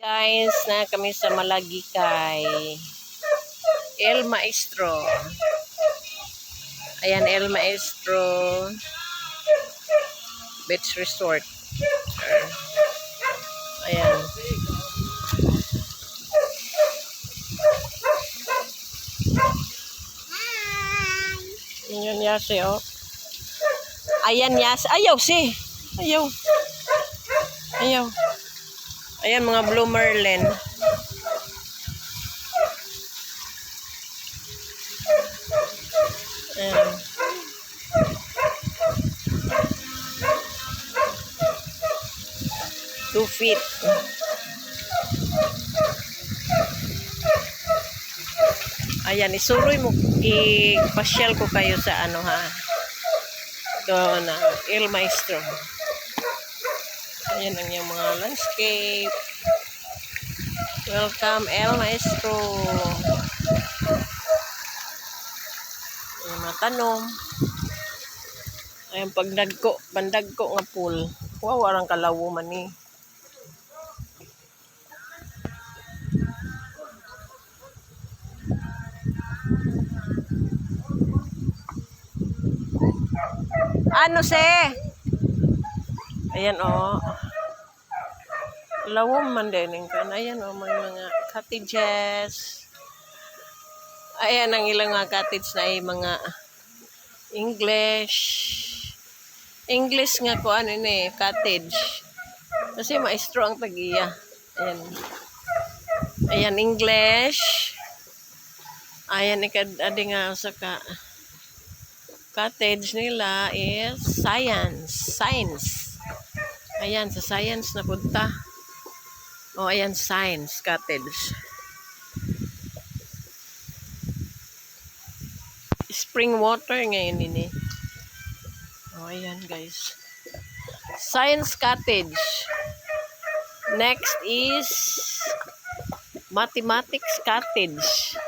Guys, na kami sa Malagikay. El Maestro. Ayan, El Maestro Beach Resort. Ayan. Ayan, Yasi, oh. Ayan, Yasi. Ayaw, si. Ayaw. Ayaw. Ayan, mga Blue Merlin. Ayan. Two feet. Ayan, isuroy mo. I-pasyal ko kayo sa ano, ha. Doon na, El Maestro. Ayan ang yung mga landscape. Welcome, El Maestro. Ayan, mga tanom. Ayan, pandagko nga pool. Wow, warang kalawo man eh. Ano se? Ayan oh. Lawom man din kan. Ayan oh, may mga cottages. Ayan ang ilang mga cottage na ay mga English nga ko ano ni cottage. Kasi maestro ang tagiya. Ayan. Ayan English. Ayan ikad adi nga sa cottage nila is science. Ayan, sa science na punta. O, ayan, science cottage. Spring water ngayon ini. O, ayan, guys. Science cottage. Next is mathematics cottage.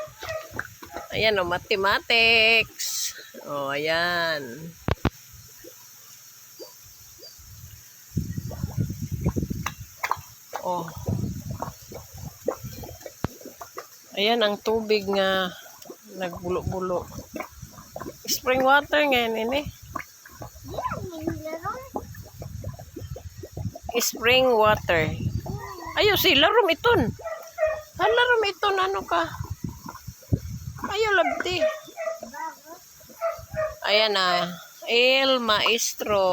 Ayan, o, mathematics. O, ayan. Oh. Ayan ang tubig nga nagbulo-bulo. Spring water ngayon ini. Spring water. Ayo si larom iton. Larom iton ano ka? Ayo labti. Ayan na. El Maestro.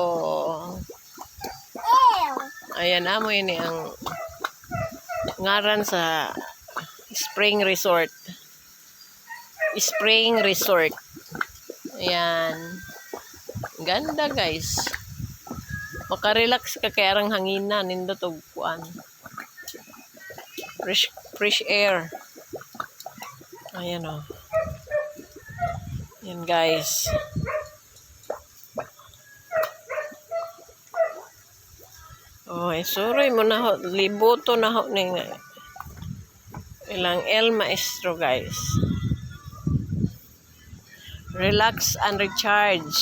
Ayan amo ini ang ngaran sa Spring Resort. Spring Resort. Ayan. Ganda guys. Maka-relax ka kaya arang hanginan nindot og kuan. Fresh air. Ayan oh. Ayan guys. Oh, sorry mo na ho. Libuto na ho ni ilang El Maestro guys. Relax and recharge.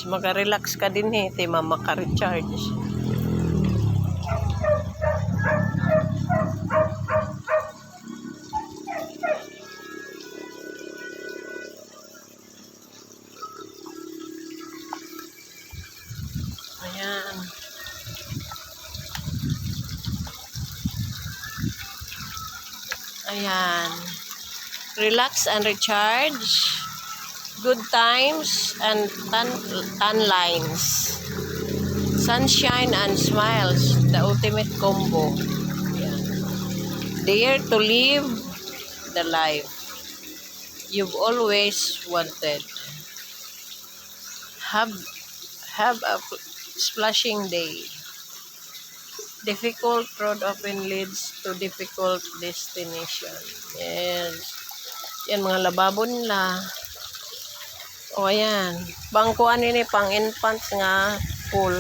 Maka-relax ka din eh. Di maka-recharge. Ayan. Ayan. Relax and recharge. Good times and tan lines. Sunshine and smiles. The ultimate combo. Ayan. Dare to live the life you've always wanted. Have a splashing day. Difficult road often leads to difficult destination. Yes. Yan mga lababo nila. O ayan. Bangkuan ini pang infants nga pool.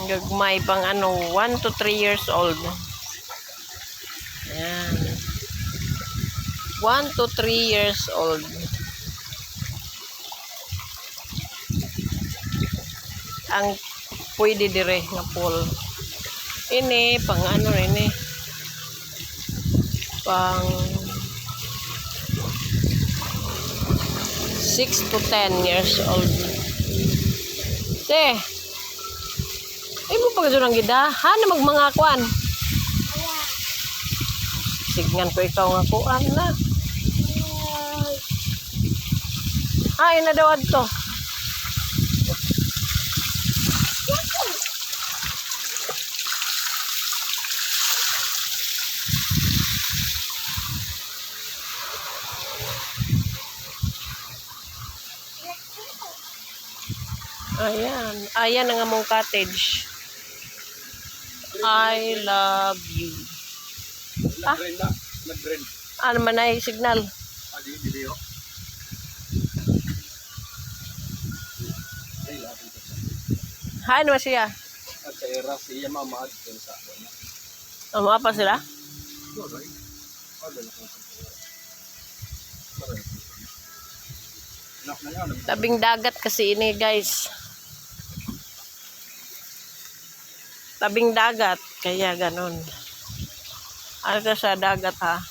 Gagmay pang ano 1 to 3 years old. Ayan. 1 to 3 years old. Ang pwede dire nga pool. Ini, pang ano rin eh. Pang 6 to 10 years old. Te, ay mo pag ng gida, ha na magmangakuan. Signan ko ikaw nga kuan na. Ay, na daw adto. Ayan. Ayan ang among cottage. I love you. Ah? Nag-drain. Ano man ay signal? Adi, video. Hi, ano siya? At sa era, siya mamaad ko sa ako niya. Ano pa sila? Alright. Ada na kung sa Tabing dagat kasi ini, guys. Tabing dagat, kaya ganun. Ano ka sa dagat, ha?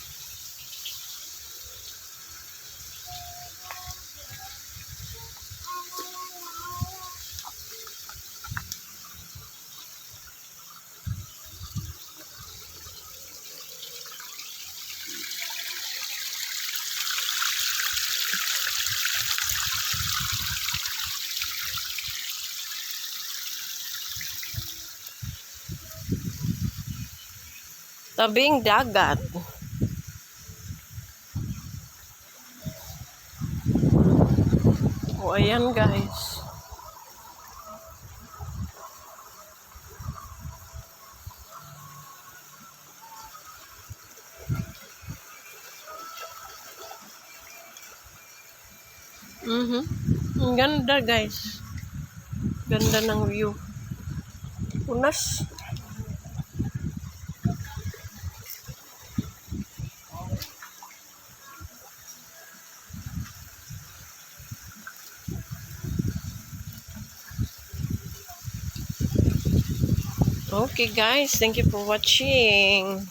Tabing dagat. O, ayan, guys. Ang ganda, guys. Ganda ng view. Unas. Okay, guys. Thank you for watching.